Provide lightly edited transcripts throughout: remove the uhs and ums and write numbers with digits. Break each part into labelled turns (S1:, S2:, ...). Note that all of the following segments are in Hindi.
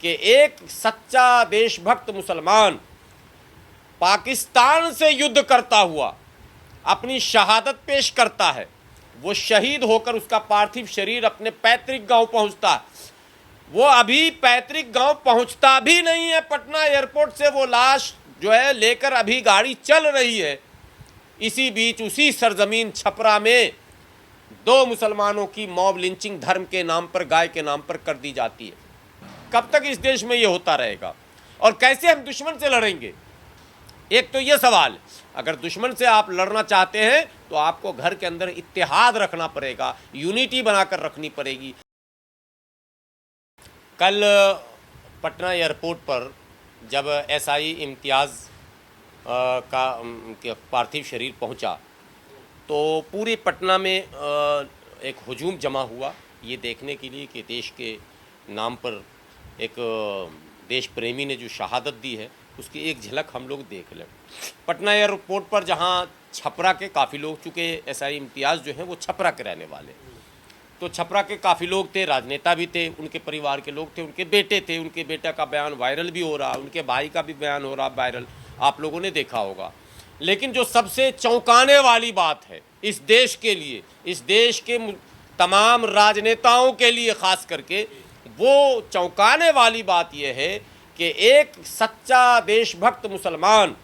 S1: कि एक सच्चा देशभक्त मुसलमान पाकिस्तान से युद्ध करता हुआ अपनी शहादत पेश करता है, वो शहीद होकर उसका पार्थिव शरीर अपने पैतृक गांव पहुंचता है। वो अभी पैतृक गांव पहुंचता भी नहीं है, पटना एयरपोर्ट से वो लाश जो है लेकर अभी गाड़ी चल रही है। इसी बीच उसी सरजमीन छपरा में 2 मुसलमानों की मॉब लिंचिंग धर्म के नाम पर, गाय के नाम पर कर दी जाती है। कब तक इस देश में ये होता रहेगा और कैसे हम दुश्मन से लड़ेंगे? एक तो ये सवाल, अगर दुश्मन से आप लड़ना चाहते हैं तो आपको घर के अंदर इत्तेहाद रखना पड़ेगा, यूनिटी बनाकर रखनी पड़ेगी। कल पटना एयरपोर्ट पर जब एसआई इम्तियाज़ का पार्थिव शरीर पहुंचा तो पूरे पटना में एक हुजूम जमा हुआ ये देखने के लिए कि देश के नाम पर एक देश प्रेमी ने जो शहादत दी है उसकी एक झलक हम लोग देख लें। पटना एयरपोर्ट पर जहां छपरा के काफ़ी लोग, चूँकि एसआई इम्तियाज़ जो हैं वो छपरा के रहने वाले, तो छपरा के काफ़ी लोग थे, राजनेता भी थे, उनके परिवार के लोग थे, उनके बेटे थे, उनके बेटा का बयान वायरल भी हो रहा, उनके भाई का भी बयान हो रहा वायरल, आप लोगों ने देखा होगा। लेकिन जो सबसे चौंकाने वाली बात है इस देश के लिए, इस देश के तमाम राजनेताओं के लिए ख़ास करके, वो चौंकाने वाली बात यह है कि एक सच्चा देशभक्त मुसलमान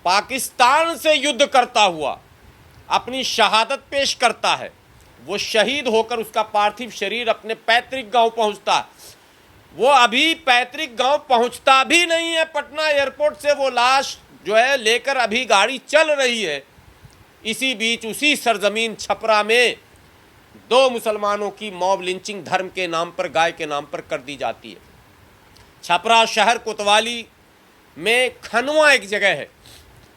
S1: पाकिस्तान से युद्ध करता हुआ अपनी शहादत पेश करता है, वो शहीद होकर उसका पार्थिव शरीर अपने पैतृक गांव पहुंचता है। वो अभी पैतृक गांव पहुंचता भी नहीं है, पटना एयरपोर्ट से वो लाश जो है लेकर अभी गाड़ी चल रही है। इसी बीच उसी सरजमीन छपरा में 2 मुसलमानों की मॉब लिंचिंग धर्म के नाम पर, गाय के नाम पर कर दी जाती है। छपरा शहर कोतवाली में खनवा एक जगह है,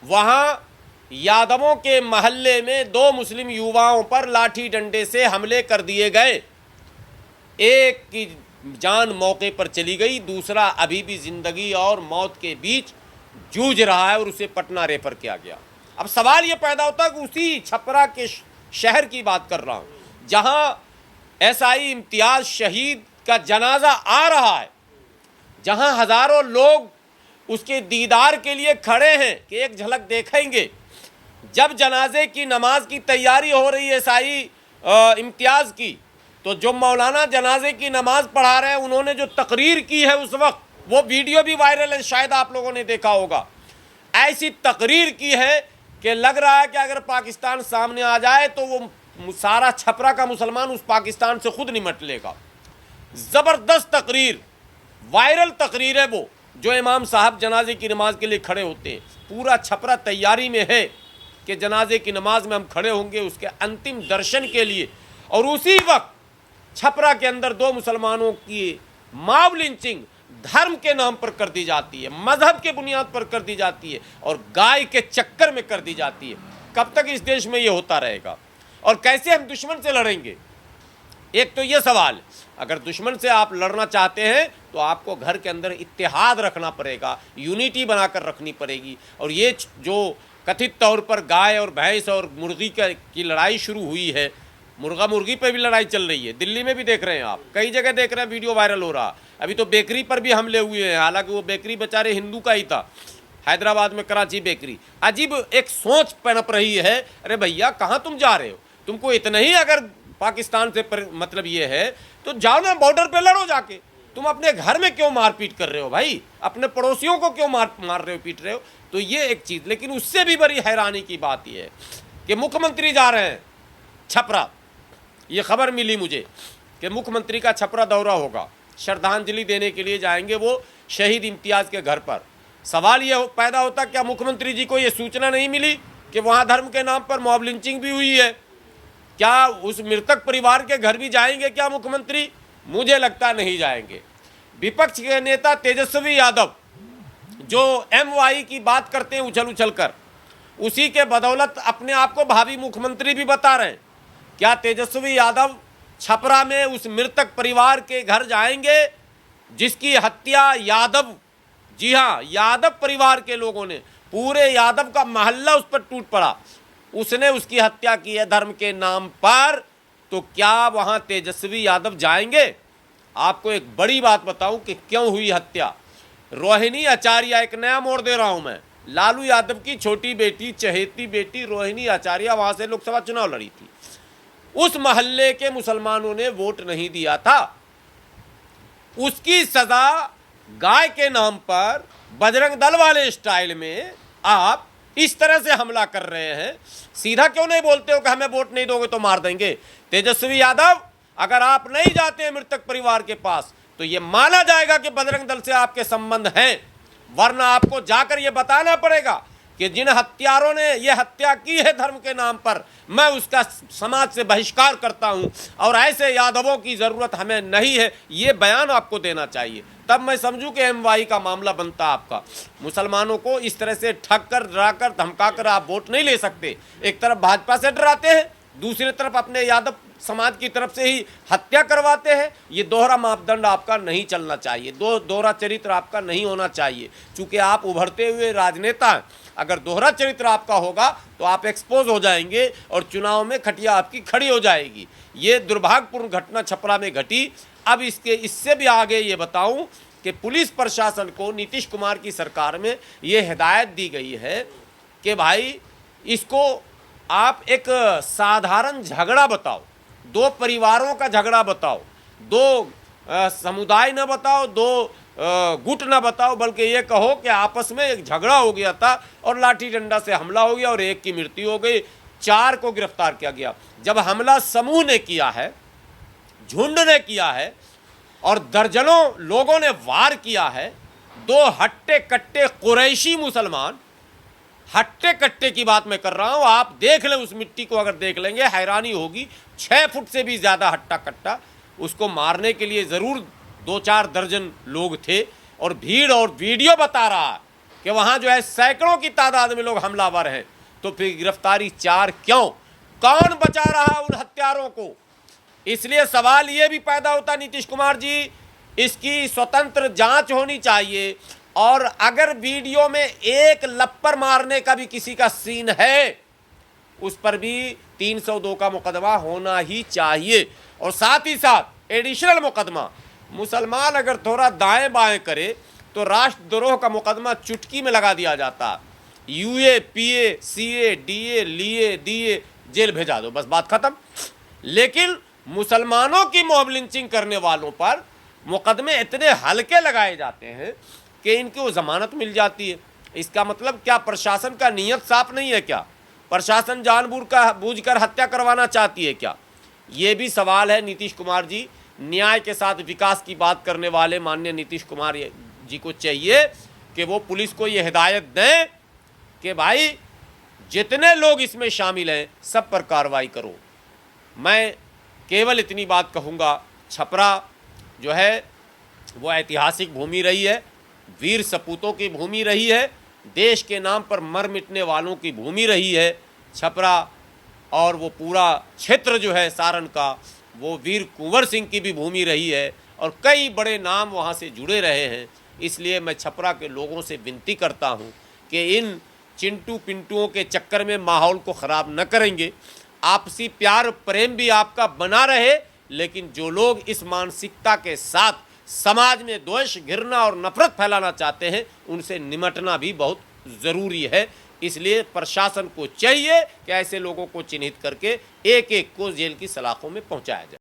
S1: वहाँ यादवों के महल्ले में 2 मुस्लिम युवाओं पर लाठी डंडे से हमले कर दिए गए। एक की जान मौके पर चली गई, दूसरा अभी भी जिंदगी और मौत के बीच जूझ रहा है और उसे पटना रेफर किया गया। अब सवाल ये पैदा होता है कि उसी छपरा के शहर की बात कर रहा हूँ जहाँ एसआई इम्तियाज़ शहीद का जनाजा आ रहा है, जहाँ हज़ारों लोग उसके दीदार के लिए खड़े हैं कि एक झलक देखेंगे। जब जनाजे की नमाज की तैयारी हो रही है एसआई इम्तियाज़ की, तो जो मौलाना जनाजे की नमाज पढ़ा रहे हैं उन्होंने जो तकरीर की है उस वक्त, वो वीडियो भी वायरल है, शायद आप लोगों ने देखा होगा। ऐसी तकरीर की है कि लग रहा है कि अगर पाकिस्तान सामने आ जाए तो वो सारा छपरा का मुसलमान उस पाकिस्तान से खुद निमट लेगा। ज़बरदस्त तकरीर, वायरल तकरीर है वो, जो इमाम साहब जनाजे की नमाज के लिए खड़े होते हैं। पूरा छपरा तैयारी में है कि जनाजे की नमाज में हम खड़े होंगे उसके अंतिम दर्शन के लिए। और उसी वक्त छपरा के अंदर 2 मुसलमानों की मॉब लिंचिंग धर्म के नाम पर कर दी जाती है, मजहब के बुनियाद पर कर दी जाती है और गाय के चक्कर में कर दी जाती है। कब तक इस देश में ये होता रहेगा और कैसे हम दुश्मन से लड़ेंगे? एक तो ये सवाल, अगर दुश्मन से आप लड़ना चाहते हैं तो आपको घर के अंदर इत्तेहाद रखना पड़ेगा, यूनिटी बनाकर रखनी पड़ेगी। और ये जो कथित तौर पर गाय और भैंस और मुर्गी की लड़ाई शुरू हुई है, मुर्गा मुर्गी पे भी लड़ाई चल रही है, दिल्ली में भी देख रहे हैं आप, कई जगह देख रहे हैं, वीडियो वायरल हो रहा। अभी तो बेकरी पर भी हमले हुए हैं, हालांकि वो बेकरी बेचारे हिंदू का ही था, हैदराबाद में कराची बेकरी। अजीब एक सोच पनप रही है, अरे भैया कहाँ तुम जा रहे हो? तुमको इतना ही अगर पाकिस्तान से मतलब ये है तो जाओ ना, बॉर्डर पे लड़ो जाके। तुम अपने घर में क्यों मारपीट कर रहे हो भाई? अपने पड़ोसियों को क्यों मार रहे हो, पीट रहे हो? तो ये एक चीज़। लेकिन उससे भी बड़ी हैरानी की बात यह है कि मुख्यमंत्री जा रहे हैं छपरा। ये खबर मिली मुझे कि मुख्यमंत्री का छपरा दौरा होगा, श्रद्धांजलि देने के लिए जाएंगे वो शहीद इम्तियाज़ के घर पर। सवाल ये पैदा होता, क्या मुख्यमंत्री जी को ये सूचना नहीं मिली कि वहाँ धर्म के नाम पर मॉब लिंचिंग भी हुई है? क्या उस मृतक परिवार के घर भी जाएंगे क्या मुख्यमंत्री? मुझे लगता नहीं जाएंगे। विपक्ष के नेता तेजस्वी यादव जो MY की बात करते हैं उछल उछल कर, उसी के बदौलत अपने आप को भावी मुख्यमंत्री भी बता रहे हैं। क्या तेजस्वी यादव छपरा में उस मृतक परिवार के घर जाएंगे जिसकी हत्या यादव, जी हाँ, यादव परिवार के लोगों ने, पूरे यादव का महल्ला उस पर टूट पड़ा, उसने उसकी हत्या की है धर्म के नाम पर? तो क्या वहां तेजस्वी यादव जाएंगे? आपको एक बड़ी बात बताऊं कि क्यों हुई हत्या। रोहिणी आचार्य, एक नया मोड़ दे रहा हूं मैं, लालू यादव की छोटी बेटी, चहेती बेटी रोहिणी आचार्य वहां से लोकसभा चुनाव लड़ी थी। उस मोहल्ले के मुसलमानों ने वोट नहीं दिया था, उसकी सजा गाय के नाम पर बजरंग दल वाले स्टाइल में आप इस तरह से हमला कर रहे हैं। सीधा क्यों नहीं बोलते हो कि हमें वोट नहीं दोगे तो मार देंगे? तेजस्वी यादव, अगर आप नहीं जाते हैं मृतक परिवार के पास तो यह माना जाएगा कि बजरंग दल से आपके संबंध हैं, वरना आपको जाकर यह बताना पड़ेगा कि जिन हत्यारों ने यह हत्या की है धर्म के नाम पर, मैं उसका समाज से बहिष्कार करता हूं और ऐसे यादवों की जरूरत हमें नहीं है। यह बयान आपको देना चाहिए, तब मैं समझूं कि एमवाई का मामला बनता आपका। मुसलमानों को इस तरह से ठग कर, डराकर, धमकाकर आप वोट नहीं ले सकते। एक तरफ भाजपा से डराते हैं, दूसरी तरफ अपने यादव समाज की तरफ से ही हत्या करवाते हैं। ये दोहरा मापदंड आपका नहीं चलना चाहिए, दोहरा चरित्र आपका नहीं होना चाहिए। चूंकि आप उभरते हुए राजनेता हैं, अगर दोहरा चरित्र आपका होगा तो आप एक्सपोज हो जाएंगे और चुनाव में खटिया आपकी खड़ी हो जाएगी। ये दुर्भाग्यपूर्ण घटना छपरा में घटी। अब इससे भी आगे ये बताऊं कि पुलिस प्रशासन को नीतीश कुमार की सरकार में ये हिदायत दी गई है कि भाई इसको आप एक साधारण झगड़ा बताओ, दो परिवारों का झगड़ा बताओ, दो समुदाय न बताओ, दो गुट न बताओ, बल्कि ये कहो कि आपस में एक झगड़ा हो गया था और लाठी डंडा से हमला हो गया और एक की मृत्यु हो गई, 4 को गिरफ्तार किया गया। जब हमला समूह ने किया है, झुंड ने किया है और दर्जनों लोगों ने वार किया है, 2 हट्टे कट्टे कुरैशी मुसलमान, हट्टे कट्टे की बात मैं कर रहा हूं, आप देख लें उस मिट्टी को, अगर देख लेंगे हैरानी होगी। 6 फुट से भी ज्यादा हट्टा कट्टा, उसको मारने के लिए जरूर 2-4 दर्जन लोग थे और भीड़, और वीडियो बता रहा है कि वहां जो है सैकड़ों की तादाद में लोग हमलावर हैं। तो फिर गिरफ्तारी 4 क्यों? कौन बचा रहा उन हत्यारों को? इसलिए सवाल यह भी पैदा होता नीतीश कुमार जी, इसकी स्वतंत्र जांच होनी चाहिए और अगर वीडियो में एक लप्पर मारने का भी किसी का सीन है, उस पर भी 302 का मुकदमा होना ही चाहिए। और साथ ही साथ एडिशनल मुकदमा, मुसलमान अगर थोड़ा दाएं बाएं करे तो राष्ट्रद्रोह का मुकदमा चुटकी में लगा दिया जाता। यूए, पीए, सीए, डीए, लिए, दिए, जेल भेजा दो, बस बात खत्म। लेकिन मुसलमानों की मॉब लिंचिंग करने वालों पर मुकदमे इतने हल्के लगाए जाते हैं कि इनको जमानत मिल जाती है। इसका मतलब क्या प्रशासन का नीयत साफ नहीं है क्या? प्रशासन जानबूझकर हत्या करवाना चाहती है क्या? ये भी सवाल है नीतीश कुमार जी। न्याय के साथ विकास की बात करने वाले माननीय नीतीश कुमार जी को चाहिए कि वो पुलिस को ये हिदायत दें कि भाई जितने लोग इसमें शामिल हैं सब पर कार्रवाई करो। मैं केवल इतनी बात कहूँगा, छपरा जो है वो ऐतिहासिक भूमि रही है, वीर सपूतों की भूमि रही है, देश के नाम पर मर मिटने वालों की भूमि रही है छपरा। और वो पूरा क्षेत्र जो है सारण का, वो वीर कुंवर सिंह की भी भूमि रही है और कई बड़े नाम वहाँ से जुड़े रहे हैं। इसलिए मैं छपरा के लोगों से विनती करता हूँ कि इन चिंटू पिंटुओं के चक्कर में माहौल को ख़राब न करेंगे। आपसी प्यार प्रेम भी आपका बना रहे, लेकिन जो लोग इस मानसिकता के साथ समाज में द्वेष, घृणा और नफरत फैलाना चाहते हैं, उनसे निमटना भी बहुत ज़रूरी है। इसलिए प्रशासन को चाहिए कि ऐसे लोगों को चिन्हित करके एक एक को जेल की सलाखों में पहुंचाया जाए।